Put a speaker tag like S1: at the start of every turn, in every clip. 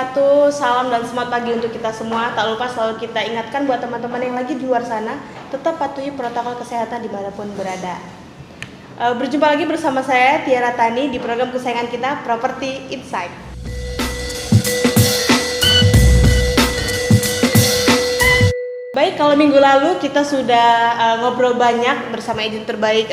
S1: wabarakatuh. Salam dan semangat pagi untuk kita semua. Tak lupa selalu kita ingatkan buat teman-teman yang lagi di luar sana, tetap patuhi protokol kesehatan dimanapun berada. Berjumpa lagi bersama saya Tiara Tani di program kesayangan kita, Property Insight. Baik, kalau minggu lalu kita sudah ngobrol banyak bersama agent terbaik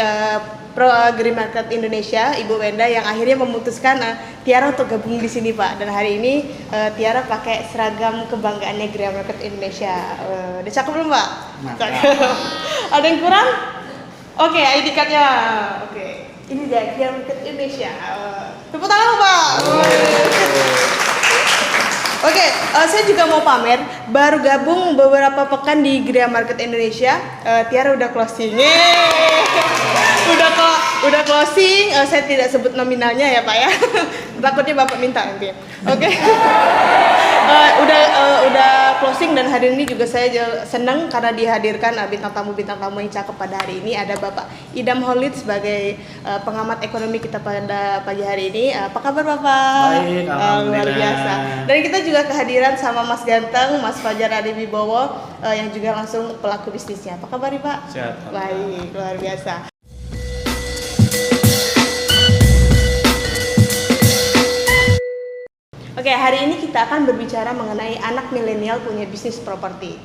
S1: Pro Agrimarket Indonesia, Ibu Wenda, yang akhirnya memutuskan Tiara untuk gabung di sini, Pak. Dan hari ini Tiara pakai seragam kebanggaannya Agrimarket Indonesia. Udah cakep belum, Pak? Ada yang kurang? Oke, ID card-nya. Oke, ini dia Agrimarket Indonesia. Tepuk tangan, Pak. Oke, saya juga mau pamer. Baru gabung beberapa pekan di Agrimarket Indonesia. Tiara udah closing. Udah closing. Saya tidak sebut nominalnya ya, Pak ya. Takutnya Bapak minta nanti. Oke. Udah closing, dan hari ini juga saya senang karena dihadirkan bintang tamu yang cakep pada hari ini. Ada Bapak Idam Holid sebagai pengamat ekonomi kita pada pagi hari ini. Apa kabar, Bapak?
S2: Baik,
S1: luar biasa. Dan kita juga kehadiran sama Mas Ganteng, Mas Fajar Adi Wibowo, yang juga langsung pelaku bisnisnya. Apa kabar, Pak?
S2: Sehat.
S1: Baik, luar biasa. Oke, hari ini kita akan berbicara mengenai anak milenial punya bisnis properti.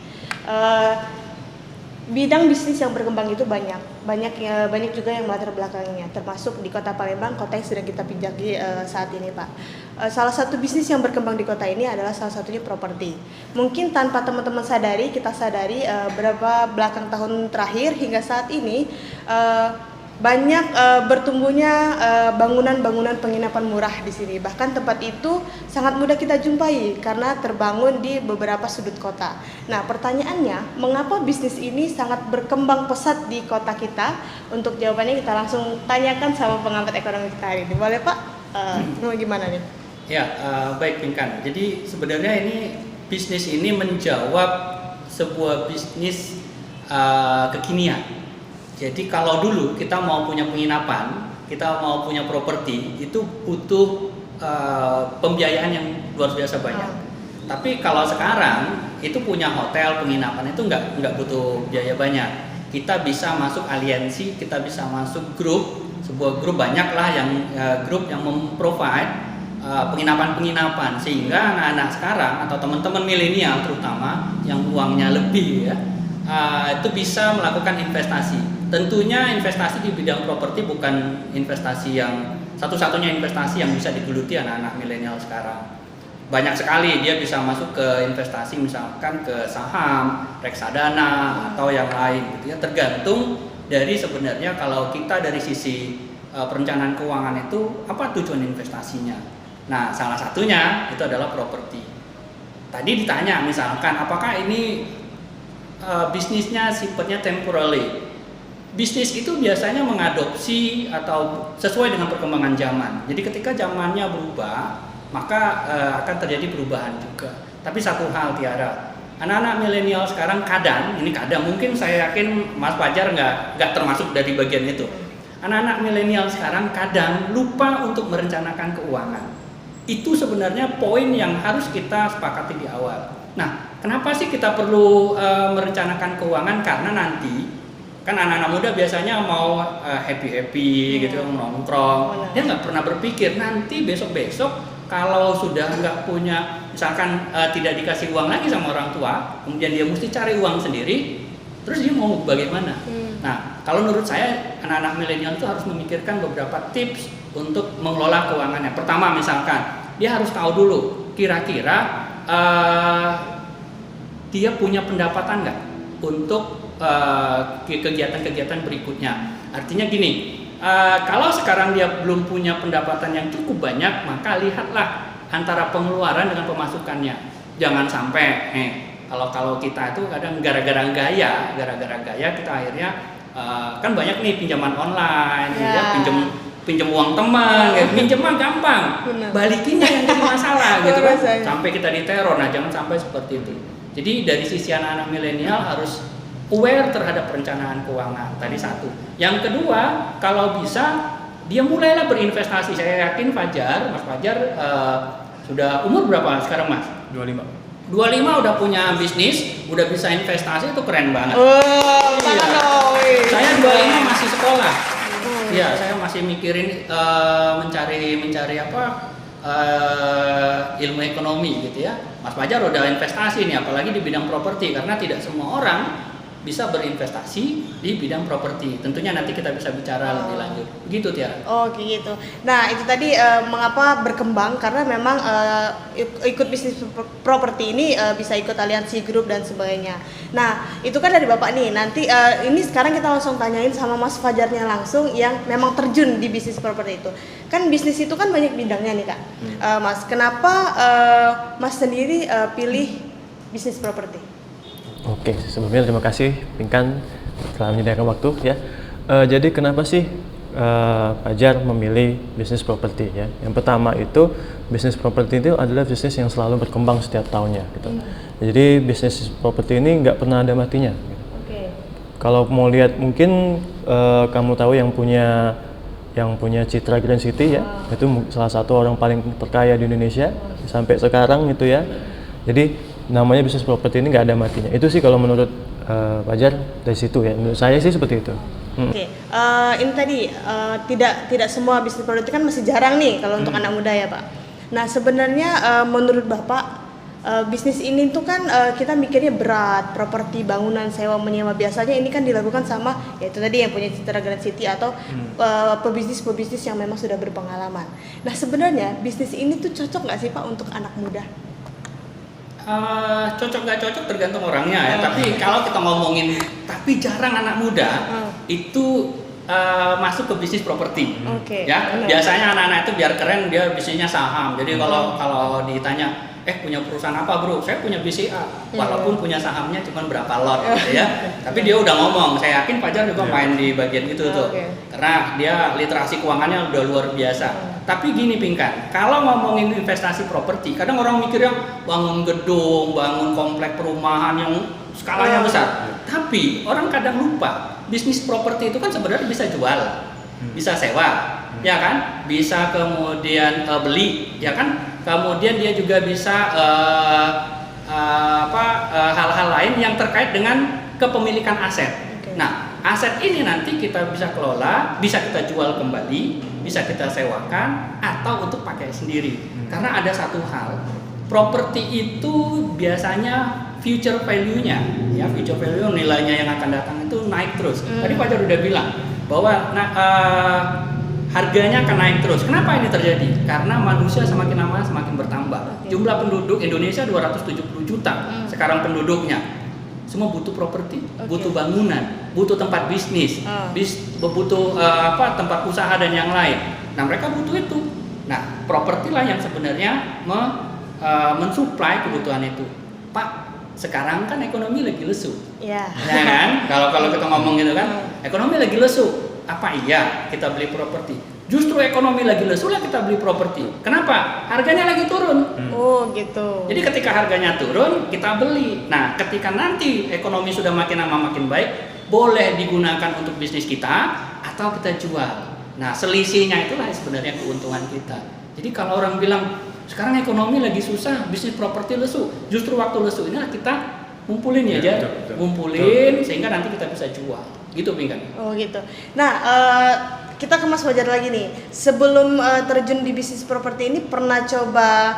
S1: Bidang bisnis yang berkembang itu banyak juga yang melatar belakangnya, termasuk di Kota Palembang, kota yang sedang kita pijaki saat ini, Pak. Salah satu bisnis yang berkembang di kota ini adalah salah satunya properti. Mungkin tanpa teman-teman kita sadari berapa belakang tahun terakhir hingga saat ini banyak bertumbuhnya bangunan-bangunan penginapan murah di sini. Bahkan tempat itu sangat mudah kita jumpai karena terbangun di beberapa sudut kota. Nah, pertanyaannya, mengapa bisnis ini sangat berkembang pesat di kota kita? Untuk jawabannya kita langsung tanyakan sama pengamat ekonomi kita hari ini. Boleh, Pak? Gimana nih?
S2: Ya, baik Pinkan. Jadi sebenarnya ini bisnis ini menjawab sebuah bisnis kekinian. Jadi kalau dulu kita mau punya penginapan, kita mau punya properti, itu butuh pembiayaan yang luar biasa banyak. Tapi kalau sekarang itu punya hotel, penginapan itu nggak butuh biaya banyak. Kita bisa masuk aliansi, kita bisa masuk grup, sebuah grup banyaklah yang grup yang memprovide penginapan-penginapan, sehingga anak-anak sekarang atau teman-teman milenial terutama yang uangnya lebih ya, itu bisa melakukan investasi. Tentunya investasi di bidang properti bukan investasi yang satu-satunya investasi yang bisa digeluti anak-anak milenial sekarang. Banyak sekali dia bisa masuk ke investasi, misalkan ke saham, reksadana atau yang lain gitu ya. Tergantung dari sebenarnya kalau kita dari sisi perencanaan keuangan itu apa tujuan investasinya. Nah, salah satunya itu adalah properti. Tadi ditanya misalkan apakah ini bisnisnya sifatnya temporary. Bisnis itu biasanya mengadopsi atau sesuai dengan perkembangan zaman. Jadi ketika zamannya berubah, maka akan terjadi perubahan juga. Tapi satu hal Tiara, anak-anak milenial sekarang kadang mungkin saya yakin Mas Fajar nggak termasuk dari bagian itu. Anak-anak milenial sekarang kadang lupa untuk merencanakan keuangan. Itu sebenarnya poin yang harus kita sepakati di awal. Nah, kenapa sih kita perlu merencanakan keuangan? Karena nanti kan anak-anak muda biasanya mau happy gitu, nongkrong. Dia nggak pernah berpikir nanti besok-besok kalau sudah nggak punya, misalkan tidak dikasih uang lagi sama orang tua, kemudian dia mesti cari uang sendiri, terus dia mau bagaimana? Nah, kalau menurut saya anak-anak milenial itu harus memikirkan beberapa tips untuk mengelola keuangannya. Pertama, misalkan dia harus tahu dulu kira-kira dia punya pendapatan nggak untuk kegiatan-kegiatan berikutnya. Artinya gini, kalau sekarang dia belum punya pendapatan yang cukup banyak, maka lihatlah antara pengeluaran dengan pemasukannya. Jangan sampai kalau kita itu kadang gara-gara gaya kita akhirnya kan banyak nih pinjaman online, ya, pinjam uang teman, pinjam mah gampang, balikinnya yang jadi masalah gitu kan, sampai kita diteror. Nah, jangan sampai seperti itu. Jadi dari sisi anak-anak milenial harus aware terhadap perencanaan keuangan. Tadi satu. Yang kedua, kalau bisa dia mulailah berinvestasi. Saya yakin Mas Fajar Sudah umur berapa sekarang Mas?
S3: 25.
S2: 25 udah punya bisnis, udah bisa investasi, itu keren banget.
S1: Oh,
S2: Iya. Saya 25 masih sekolah. Iya, saya masih mikirin mencari apa ilmu ekonomi gitu ya. Mas Fajar udah investasi nih, apalagi di bidang properti, karena tidak semua orang bisa berinvestasi di bidang properti. Tentunya nanti kita bisa bicara lebih lanjut. Begitu Tiara.
S1: Oh gitu. Nah itu tadi mengapa berkembang karena memang ikut bisnis properti ini bisa ikut aliansi grup dan sebagainya. Nah itu kan dari Bapak nih. Nanti ini sekarang kita langsung tanyain sama Mas Fajarnya langsung yang memang terjun di bisnis properti itu. Kan bisnis itu kan banyak bidangnya nih Kak. Mas, kenapa Mas sendiri pilih bisnis properti?
S3: Oke, sebelumnya terima kasih Pinkan telah menyediakan waktu ya. Jadi kenapa sih Fajar memilih bisnis properti ya? Yang pertama itu bisnis properti itu adalah bisnis yang selalu berkembang setiap tahunnya gitu. Jadi bisnis properti ini nggak pernah ada matinya. Gitu. Kalau mau lihat mungkin kamu tahu yang punya Citra Grand City ya, itu salah satu orang paling terkaya di Indonesia sampai sekarang gitu ya. Jadi namanya bisnis properti ini nggak ada matinya. Itu sih kalau menurut Fajar dari situ ya. Menurut saya sih seperti itu.
S1: Ini tadi tidak semua bisnis properti kan masih jarang nih kalau untuk anak muda ya Pak. Nah sebenarnya menurut Bapak bisnis ini tuh kan kita mikirnya berat, properti, bangunan, sewa, menyewa. Biasanya ini kan dilakukan sama yaitu tadi yang punya Citra Grand City atau pebisnis yang memang sudah berpengalaman. Nah sebenarnya bisnis ini tuh cocok nggak sih Pak untuk anak muda?
S2: Cocok nggak cocok tergantung orangnya ya. Tapi kalau kita ngomongin tapi jarang anak muda itu masuk ke bisnis properti. Ya, biasanya anak-anak itu biar keren dia bisnisnya saham. Jadi kalau ditanya punya perusahaan apa bro? Saya punya BCA, walaupun punya sahamnya cuma berapa lot gitu ya. Tapi dia udah ngomong, saya yakin Fajar juga main di bagian itu tuh. Karena dia literasi keuangannya udah luar biasa. Tapi gini Pinkan, kalau ngomongin investasi properti, kadang orang mikirnya bangun gedung, bangun komplek perumahan yang skalanya besar. Tapi orang kadang lupa, bisnis properti itu kan sebenarnya bisa jual, bisa sewa, ya kan? Bisa kemudian beli, ya kan? Kemudian dia juga bisa hal-hal lain yang terkait dengan kepemilikan aset. Nah, aset ini nanti kita bisa kelola, bisa kita jual kembali, bisa kita sewakan atau untuk pakai sendiri. Karena ada satu hal, properti itu biasanya future value-nya, ya future value nilainya yang akan datang itu naik terus. Tadi Fajar udah bilang bahwa harganya akan naik terus. Kenapa ini terjadi? Karena manusia semakin lama semakin bertambah. Jumlah penduduk Indonesia 270 juta sekarang penduduknya. Semua butuh properti, butuh bangunan, butuh tempat bisnis, butuh tempat usaha dan yang lain. Nah mereka butuh itu. Nah properti lah yang sebenarnya mensuplai kebutuhan itu. Pak, sekarang kan ekonomi lagi lesu, ya kan? Kalau kita ngomong gitu kan, ekonomi lagi lesu. Apa iya kita beli properti? Justru ekonomi lagi lesu lah kita beli properti. Kenapa? Harganya lagi turun.
S1: Oh gitu.
S2: Jadi ketika harganya turun kita beli. Nah ketika nanti ekonomi sudah makin lama makin baik, boleh digunakan untuk bisnis kita atau kita jual. Nah selisihnya itulah sebenarnya keuntungan kita. Jadi kalau orang bilang sekarang ekonomi lagi susah, bisnis properti lesu, justru waktu lesu inilah kita ngumpulin ya, ngumpulin sehingga nanti kita bisa jual. Gitu Pinkan.
S1: Oh gitu. Nah kita ke Mas Fajar lagi nih. Sebelum terjun di bisnis properti ini pernah coba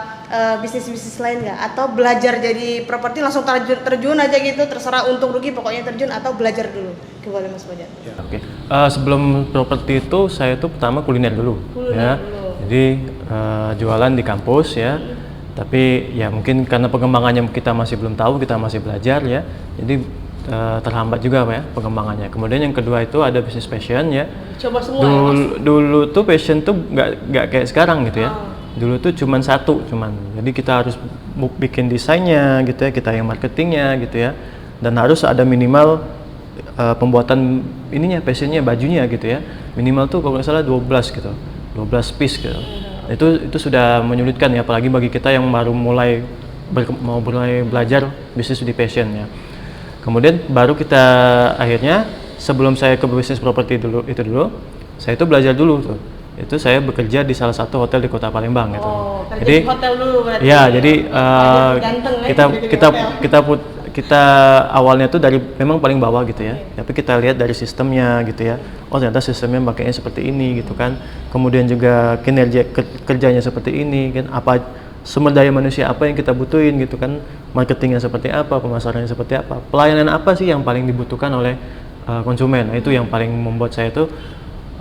S1: bisnis-bisnis lain nggak? Atau belajar jadi properti langsung terjun aja gitu, terserah untung rugi pokoknya terjun atau belajar dulu? Boleh Mas Fajar.
S3: Ya, sebelum properti itu saya tuh pertama kuliner dulu. Jadi jualan di kampus ya. Tapi ya mungkin karena pengembangannya kita masih belum tahu, kita masih belajar ya. Jadi terhambat juga ya pengembangannya. Kemudian yang kedua itu ada bisnis passion ya.
S1: Coba semua
S3: dulu tuh passion tuh nggak kayak sekarang gitu ya. Dulu tuh satu. Jadi kita harus bikin desainnya gitu ya, kita yang marketingnya gitu ya. Dan harus ada minimal pembuatan ininya, passionnya, bajunya gitu ya. Minimal tuh kalau nggak salah 12 gitu. 12 piece gitu. Itu sudah menyulitkan ya, apalagi bagi kita yang baru mulai belajar bisnis di passion ya. Kemudian baru kita akhirnya sebelum saya ke bisnis properti dulu, saya itu belajar dulu tuh itu saya bekerja di salah satu hotel di Kota Palembang gitu.
S1: Oh, kerja
S3: Jadi
S1: di hotel dulu berarti.
S3: ya, jadi
S1: Ganteng,
S3: kita
S1: kerja di
S3: kita
S1: hotel.
S3: kita awalnya tuh dari memang paling bawah gitu ya. Tapi kita lihat dari sistemnya gitu ya. Oh, ternyata sistemnya pakainya seperti ini gitu kan. Kemudian juga kinerja kerjanya seperti ini kan. Apa sumber daya manusia apa yang kita butuhin gitu kan. Marketingnya seperti apa, pemasarannya seperti apa. Pelayanan apa sih yang paling dibutuhkan oleh konsumen. Nah, itu yang paling membuat saya tuh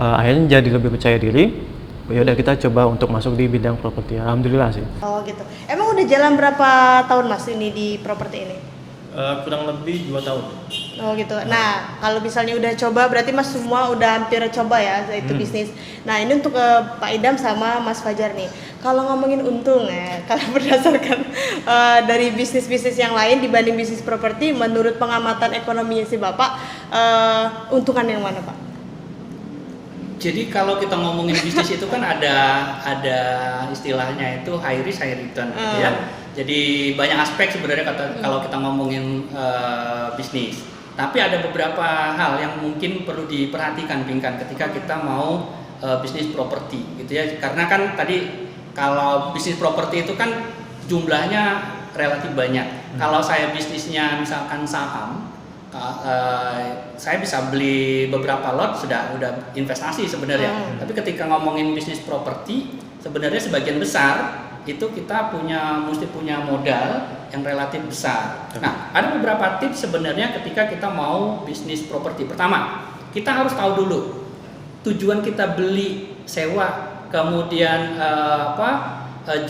S3: akhirnya jadi lebih percaya diri. Ya udah kita coba untuk masuk di bidang properti. Alhamdulillah sih.
S1: Oh gitu. Emang udah jalan berapa tahun Mas ini di properti ini?
S3: Kurang lebih 2 tahun.
S1: Oh gitu. Nah, kalau misalnya udah coba berarti Mas semua udah hampir coba ya itu bisnis. Nah, ini untuk Pak Idam sama Mas Fajar nih. Kalau ngomongin untung ya, kalau berdasarkan dari bisnis-bisnis yang lain dibanding bisnis properti, menurut pengamatan ekonominya si Bapak, untungan yang mana Pak?
S2: Jadi kalau kita ngomongin bisnis itu kan ada istilahnya itu high risk high return gitu ya. Jadi banyak aspek sebenarnya kalau kita ngomongin bisnis. Tapi ada beberapa hal yang mungkin perlu diperhatikan Pinkan ketika kita mau bisnis properti gitu ya. Karena kan tadi kalau bisnis properti itu kan jumlahnya relatif banyak. Kalau saya bisnisnya misalkan saham, saya bisa beli beberapa lot udah investasi sebenarnya. Tapi ketika ngomongin bisnis properti, sebenarnya sebagian besar itu kita mesti punya modal yang relatif besar. Nah, ada beberapa tips sebenarnya ketika kita mau bisnis properti. Pertama, kita harus tahu dulu tujuan kita beli, sewa, kemudian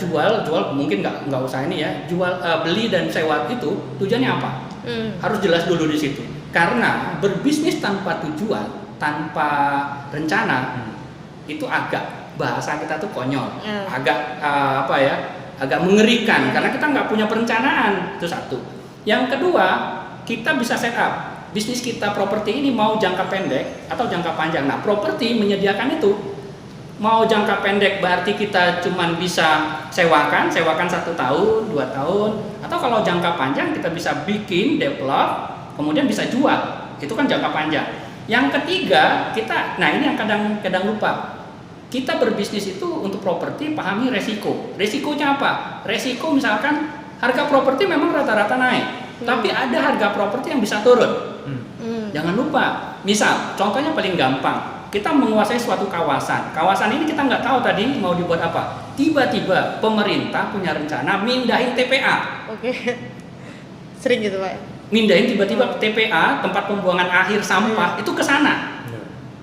S2: jual mungkin nggak usah ini ya. Beli dan sewa itu tujuannya apa? Harus jelas dulu di situ. Karena berbisnis tanpa tujuan, tanpa rencana, itu agak bahasa kita tuh konyol, agak agak mengerikan karena kita nggak punya perencanaan. Itu satu. Yang kedua, kita bisa set up bisnis kita properti ini mau jangka pendek atau jangka panjang. Nah, properti menyediakan itu. Mau jangka pendek berarti kita cuman bisa sewakan 1 tahun, 2 tahun, atau kalau jangka panjang kita bisa bikin, develop, kemudian bisa jual. Itu kan jangka panjang. Yang ketiga, nah ini yang kadang lupa. Kita berbisnis itu untuk properti pahami resiko. Resikonya apa? Resiko misalkan harga properti memang rata-rata naik, tapi ada harga properti yang bisa turun. Jangan lupa. Misal, contohnya paling gampang. Kita menguasai suatu kawasan. Kawasan ini kita nggak tahu tadi mau dibuat apa. Tiba-tiba pemerintah punya rencana mindahin TPA.
S1: Oke. Sering gitu Pak.
S2: Mindahin tiba-tiba TPA, tempat pembuangan akhir sampah itu ke sana.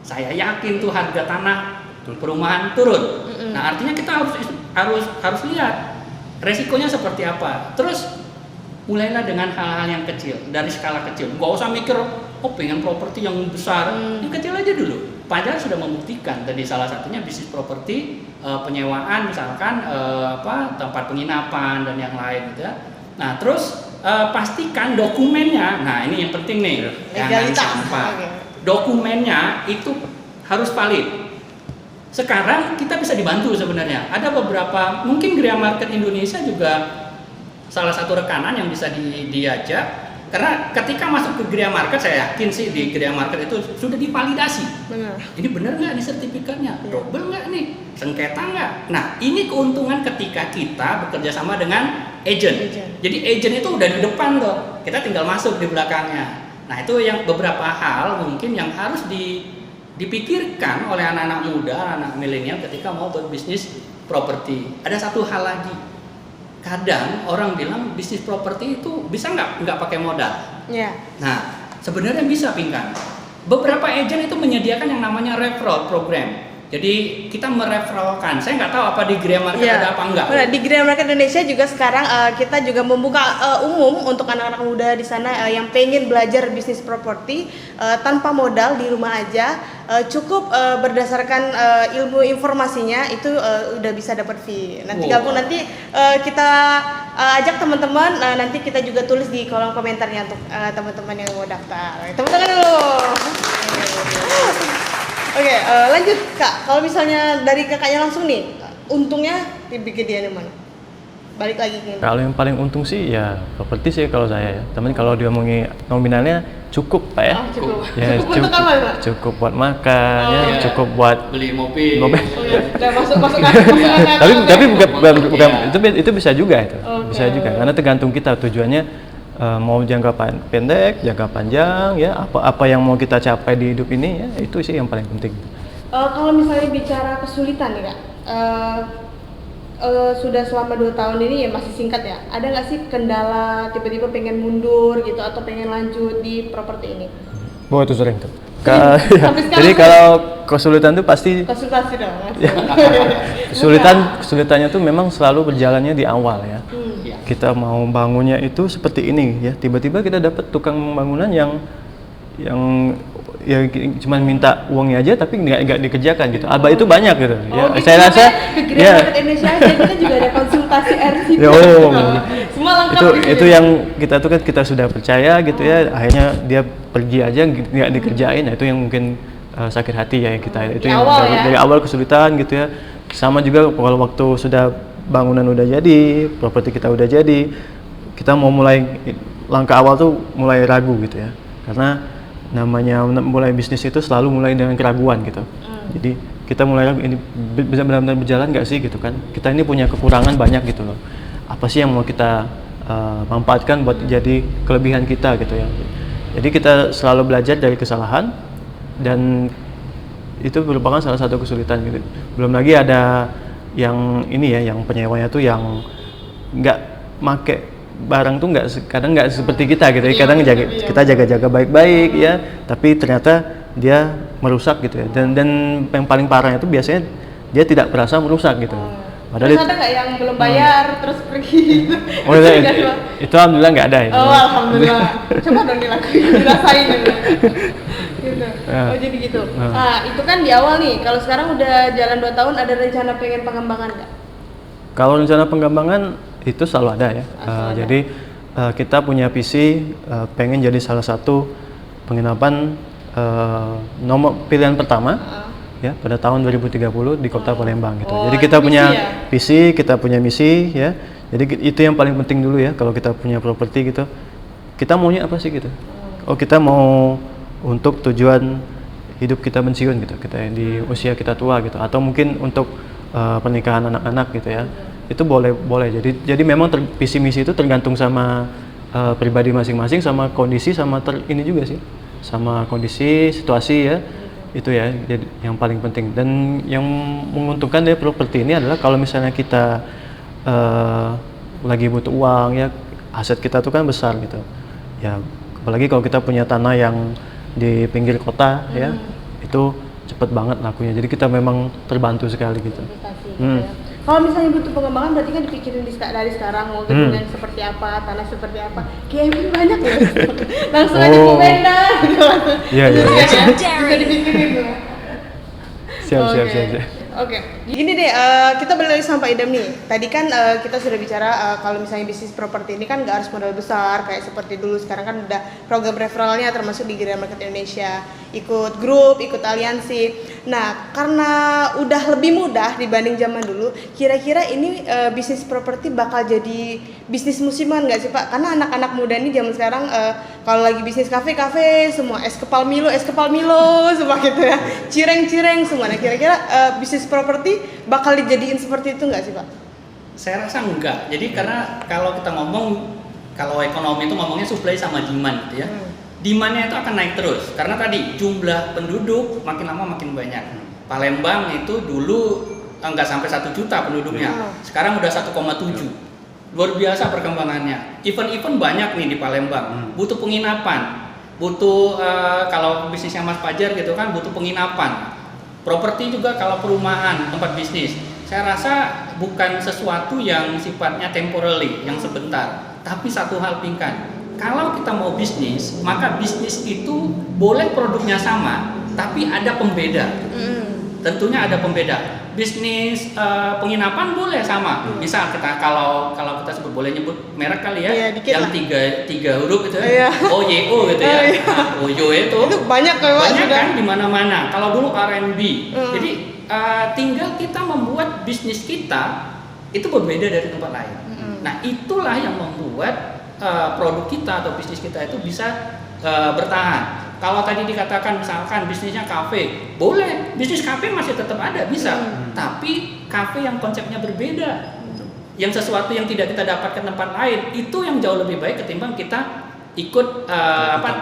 S2: Saya yakin tuh harga tanah perumahan turun. Nah, artinya kita harus lihat resikonya seperti apa. Terus mulailah dengan hal-hal yang kecil, dari skala kecil. Nggak usah mikir, pengen properti yang besar. Yang kecil aja dulu. Padahal sudah membuktikan tadi salah satunya bisnis properti, penyewaan misalkan tempat penginapan dan yang lain gitu ya. Nah, terus pastikan dokumennya. Nah, ini yang penting nih. Jangan sampai dokumennya itu harus valid. Sekarang kita bisa dibantu sebenarnya. Ada beberapa, mungkin Gria Market Indonesia juga salah satu rekanan yang bisa diajak. Karena ketika masuk ke Gria Market, saya yakin sih di Gria Market itu sudah divalidasi. Benar. Ini benar nggak nih sertifikatnya? Double nggak nih? Sengketa nggak? Nah, ini keuntungan ketika kita bekerja sama dengan agent. Jadi agent itu udah di depan tuh. Kita tinggal masuk di belakangnya. Nah, itu yang beberapa hal mungkin yang harus dipikirkan oleh anak-anak muda, anak milenial ketika mau berbisnis properti. Ada satu hal lagi. Kadang orang bilang bisnis properti itu bisa nggak pakai modal. Nah, sebenarnya bisa Pinkan. Beberapa agen itu menyediakan yang namanya referral program. Jadi kita mereferalkan. Saya nggak tahu apa di Gria Market ada apa enggak.
S1: Di Gria Market Indonesia juga sekarang kita juga membuka umum untuk anak-anak muda di sana yang pengen belajar bisnis properti tanpa modal di rumah aja, cukup berdasarkan ilmu informasinya itu udah bisa dapat fee. Nanti gabung nanti kita ajak teman-teman, nanti kita juga tulis di kolom komentarnya untuk teman-teman yang mau daftar. Teman-teman dulu. Oke, lanjut Kak. Kalau misalnya dari kakaknya langsung nih, untungnya lebih gede di mana? Balik lagi ke
S3: Kalau yang paling untung sih ya properti sih kalau saya ya. Teman kalau diomongin nominalnya cukup Pak ya.
S1: Oh, cukup.
S3: Ya,
S1: Cukup untuk apa, Pak?
S3: cukup buat makan ya,
S2: Iya.
S3: cukup buat
S2: Beli mobil.
S3: Mobil.
S1: Oh iya, udah masuk akal.
S3: tapi bukan
S2: Iya.
S3: itu bisa juga itu.
S1: Oke.
S3: Bisa juga karena tergantung kita tujuannya mau jangka pendek, jangka panjang ya, apa yang mau kita capai di hidup ini ya, itu sih yang paling penting.
S1: Kalau misalnya bicara kesulitan nih Kak, sudah selama 2 tahun ini ya masih singkat ya, ada nggak sih kendala tiba-tiba pengen mundur gitu atau pengen lanjut di properti ini?
S3: Oh itu sering tuh.
S1: Sampai sekarang
S3: Jadi kalau kesulitan tuh pasti
S1: Konsultasi dong.
S3: kesulitannya tuh memang selalu berjalannya di awal ya.
S2: Iya.
S3: Kita mau bangunnya itu seperti ini ya, tiba-tiba kita dapat tukang bangunan yang ya cuma minta uangnya aja tapi nggak dikerjakan gitu. Itu banyak gitu. Ya,
S1: Gitu,
S3: saya rasa
S1: Green
S3: ya
S1: Market Indonesia aja kita juga ada konsultasi RCP.
S3: Ya,
S1: Semua lengkap di sini.
S3: itu yang kita tuh kan kita sudah percaya gitu ya, akhirnya dia pergi aja nggak dikerjain, nah itu yang mungkin sakit hati ya kita. Itu
S1: Di
S3: yang
S1: awal ya?
S3: dari awal kesulitan gitu ya. Sama juga kalau waktu sudah bangunan udah jadi, properti kita udah jadi, kita mau mulai langkah awal tuh mulai ragu gitu ya, karena namanya mulai bisnis itu selalu mulai dengan keraguan gitu. Jadi kita mulai ragu, ini bisa benar-benar berjalan nggak sih gitu kan? Kita ini punya kekurangan banyak gitu loh. Apa sih yang mau kita manfaatkan buat jadi kelebihan kita gitu ya. Jadi kita selalu belajar dari kesalahan dan itu merupakan salah satu kesulitan gitu. Belum lagi ada yang ini ya, yang penyewanya tuh yang nggak make barang tuh kadang nggak seperti kita gitu ya. Kadang kita jaga-jaga baik-baik ya, tapi ternyata dia merusak gitu ya. Dan yang paling parahnya itu biasanya dia tidak merasa merusak gitu. Padahal
S1: Terus ada nggak yang belum bayar terus pergi gitu?
S3: Oh, itu alhamdulillah nggak ada ya.
S1: Oh alhamdulillah. Coba dong dilakuin, dirasain dulu. Gitu. Oh jadi gitu. Itu kan di awal nih. Kalau sekarang udah jalan 2 tahun, ada rencana pengen pengembangan nggak?
S3: Kalau rencana pengembangan itu selalu ada ya. Jadi kita punya visi pengen jadi salah satu penginapan nomor pilihan pertama ya pada tahun 2030 di Kota Palembang gitu. Jadi kita punya visi, kita punya misi ya. Jadi itu yang paling penting dulu ya kalau kita punya properti gitu. Kita maunya apa sih gitu? Oh, kita mau untuk tujuan hidup kita pensiun gitu. Kita di usia kita tua gitu, atau mungkin untuk pernikahan anak-anak gitu ya. Itu boleh. Jadi memang visi misi itu tergantung sama pribadi masing-masing, sama kondisi, sama ini juga sih. Sama kondisi, situasi ya. Itu ya jadi yang paling penting. Dan yang menguntungkan dari properti ini adalah kalau misalnya kita lagi butuh uang ya, aset kita tuh kan besar gitu ya, apalagi kalau kita punya tanah yang di pinggir kota ya, itu cepet banget lakunya, jadi kita memang terbantu sekali gitu.
S1: Kalau misalnya butuh pengembangan berarti kan dipikirin dari sekarang mau gedung yang seperti apa, tanah seperti apa. GMI banyak ya. Langsung aja ke Benda gitu.
S3: Iya.
S1: Bisa dipikirin tuh.
S3: Siap.
S1: Oke. Gini deh, kita balik lagi sama Pak Idam nih. Tadi kan kita sudah bicara kalau misalnya bisnis properti ini kan nggak harus modal besar kayak seperti dulu. Sekarang kan udah program referralnya termasuk di Green Market Indonesia, ikut grup, ikut aliansi. Nah, karena udah lebih mudah dibanding zaman dulu, kira-kira ini bisnis properti bakal jadi bisnis musiman nggak sih Pak? Karena anak-anak muda ini zaman sekarang kalau lagi bisnis kafe semua es kepal Milo semua gitu ya, cireng semua. Nah, kira-kira bisnis properti bakal dijadiin seperti itu nggak sih Pak?
S2: Saya rasa enggak. Jadi karena kalau kita ngomong, kalau ekonomi itu ngomongnya supply sama demand gitu ya. Demandnya itu akan naik terus karena tadi jumlah penduduk makin lama makin banyak. Palembang itu dulu enggak sampai 1 juta penduduknya, sekarang udah 1,7. Luar biasa perkembangannya. Event-event banyak nih di Palembang. Butuh penginapan, butuh kalau bisnisnya Mas Fajar gitu kan butuh penginapan. Properti juga kalau perumahan, tempat bisnis. Saya rasa bukan sesuatu yang sifatnya temporary, yang sebentar. Tapi satu hal Pinkan, kalau kita mau bisnis, maka bisnis itu boleh produknya sama, tapi ada pembeda. Tentunya ada pembeda. Bisnis penginapan boleh sama. Misal kita kalau kita sebut, boleh nyebut merek kali ya, yang tiga huruf gitu ya, OYO gitu ya. Nah, OYO itu
S1: banyak
S2: kan di mana-mana. Kalau dulu R&B, jadi tinggal kita membuat bisnis kita itu berbeda dari tempat lain. Nah, itulah yang membuat produk kita atau bisnis kita itu bisa bertahan. Kalau tadi dikatakan misalkan bisnisnya kafe, boleh, bisnis kafe masih tetap ada, bisa. Tapi kafe yang konsepnya berbeda, yang sesuatu yang tidak kita dapatkan tempat lain, itu yang jauh lebih baik ketimbang kita ikut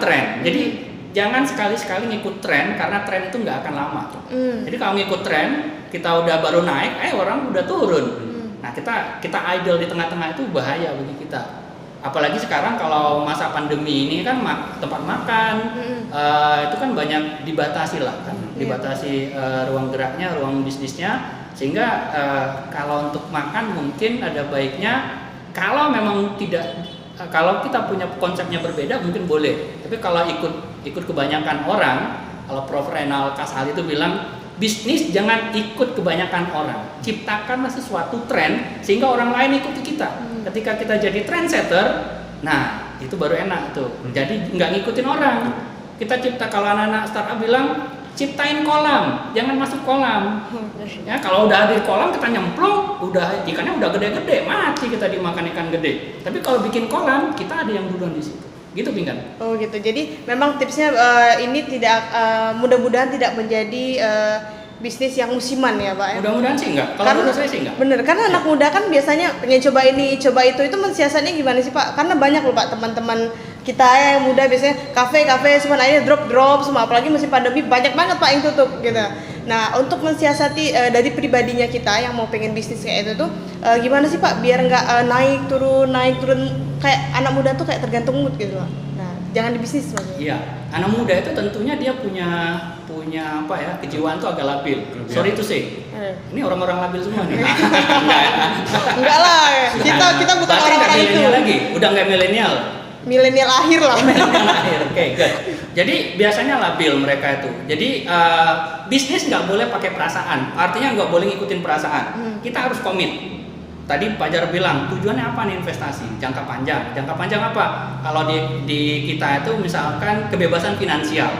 S2: tren. Jadi jangan sekali-sekali ngikut tren, karena tren itu nggak akan lama. Jadi kalau ngikut tren, kita udah baru naik, orang udah turun. Nah kita idle di tengah-tengah itu bahaya bagi kita. Apalagi sekarang kalau masa pandemi ini kan tempat makan itu kan banyak dibatasi lah kan, dibatasi ruang geraknya, ruang bisnisnya, sehingga kalau untuk makan mungkin ada baiknya kalau memang kalau kita punya konsepnya berbeda mungkin boleh, tapi kalau ikut kebanyakan orang, kalau Prof. Reynald Kasali itu bilang bisnis jangan ikut kebanyakan orang, ciptakanlah sesuatu tren sehingga orang lain ikut kita. Ketika kita jadi trendsetter, nah itu baru enak tuh. Jadi nggak ngikutin orang. Kita kalau anak-anak startup bilang ciptain kolam, jangan masuk kolam. Ya kalau udah di kolam kita nyemplung, udah ikannya udah gede-gede, mati kita dimakan ikan gede. Tapi kalau bikin kolam, kita ada yang duluan di situ. Gitu Pinkan.
S1: Oh gitu. Jadi memang tipsnya ini tidak mudah-mudahan tidak menjadi bisnis yang musiman ya Pak ya?
S2: Mudah-mudahan sih enggak, kalau menurut saya sih enggak.
S1: Bener, karena anak muda kan biasanya pengen coba ini, coba itu mensiasatnya gimana sih Pak? Karena banyak loh Pak teman-teman kita yang muda biasanya kafe semua akhirnya drop semua, apalagi musim pandemi banyak banget Pak yang tutup gitu. Nah untuk mensiasati dari pribadinya kita yang mau pengen bisnis kayak itu tuh gimana sih Pak biar nggak naik turun kayak anak muda tuh kayak tergantung mood gitu Pak. Nah jangan di bisnis maksudnya.
S2: Iya, anak muda itu tentunya dia punya apa ya, kejiwaan tuh agak labil. Sorry to say. Ini orang-orang labil semua nih.
S1: Enggak lah, kita bukan orang-orang itu.
S2: Lagi, udah nggak milenial.
S1: Milenial akhir lah.
S2: Milenial akhir, oke, good. Jadi biasanya labil mereka itu. Jadi bisnis nggak boleh pakai perasaan. Artinya nggak boleh ngikutin perasaan. Kita harus komit. Tadi Pak Jar bilang tujuannya apa nih investasi? Jangka panjang. Jangka panjang apa? Kalau di kita itu misalkan kebebasan finansial.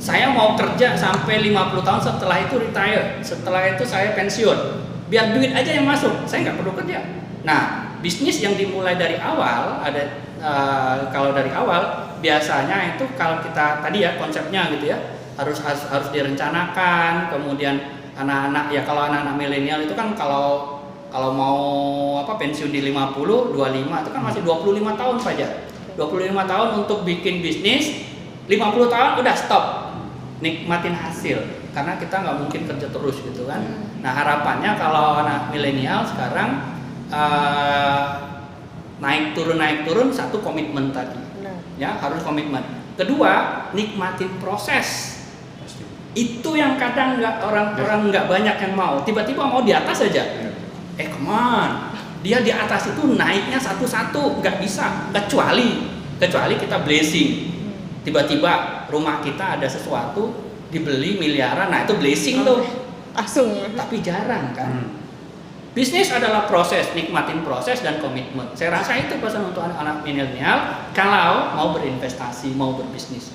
S2: Saya mau kerja sampai 50 tahun, setelah itu retire, setelah itu saya pensiun. Biar duit aja yang masuk, saya nggak perlu kerja. Nah, bisnis yang dimulai dari awal kalau dari awal biasanya itu kalau kita tadi ya konsepnya gitu ya harus direncanakan. Kemudian anak-anak ya kalau anak-anak milenial itu kan kalau mau pensiun di 50, 25 itu kan masih 25 tahun saja. 25 tahun untuk bikin bisnis, 50 tahun udah stop. Nikmatin hasil, karena kita nggak mungkin kerja terus gitu kan. Nah harapannya kalau anak milenial sekarang naik turun satu komitmen tadi, ya harus komitmen. Kedua nikmatin proses. Itu yang kadang orang nggak banyak yang mau. Tiba-tiba mau di atas aja. Come on, dia di atas itu naiknya satu-satu nggak bisa, kecuali kita blessing. Tiba-tiba rumah kita ada sesuatu dibeli miliaran, nah itu blessing tuh
S1: langsung.
S2: Tapi jarang kan. Bisnis adalah proses, nikmatin proses dan komitmen. Saya rasa itu pesan untuk anak-anak milenial kalau mau berinvestasi, mau berbisnis.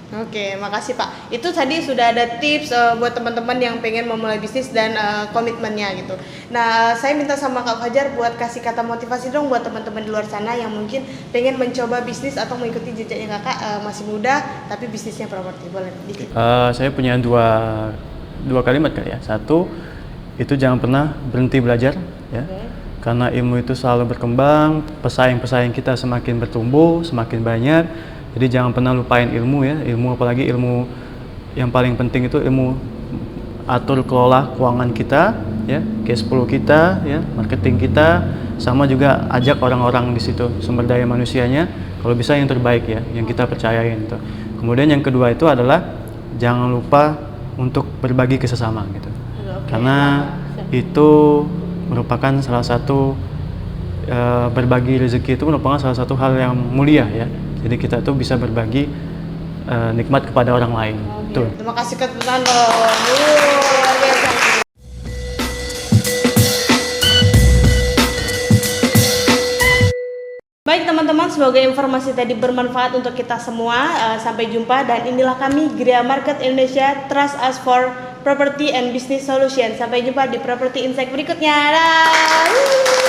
S1: Oke, makasih Pak. Itu tadi sudah ada tips buat teman-teman yang pengen memulai bisnis dan komitmennya gitu. Nah, saya minta sama Kak Fajar buat kasih kata motivasi dong buat teman-teman di luar sana yang mungkin pengen mencoba bisnis atau mengikuti jejaknya Kakak, masih muda tapi bisnisnya properti. Boleh dikit.
S3: Saya punya dua kalimat kali ya. Satu, itu jangan pernah berhenti belajar ya. Karena ilmu itu selalu berkembang, pesaing-pesaing kita semakin bertumbuh, semakin banyak. Jadi jangan pernah lupain ilmu ya, apalagi ilmu yang paling penting itu ilmu atur kelola keuangan kita, ya, cash flow kita, ya, marketing kita, sama juga ajak orang-orang di situ, sumber daya manusianya, kalau bisa yang terbaik ya, yang kita percayain itu. Kemudian yang kedua itu adalah jangan lupa untuk berbagi ke sesama gitu, karena itu merupakan salah satu berbagi rezeki itu merupakan salah satu hal yang mulia ya. Jadi kita tuh bisa berbagi nikmat kepada orang lain. Tuh.
S1: Terima kasih Kak Fernando. Luar biasa. Baik teman-teman, semoga informasi tadi bermanfaat untuk kita semua. Sampai jumpa dan inilah kami Gria Market Indonesia, Trust Us for Property and Business Solution. Sampai jumpa di Property Insight berikutnya. Dah.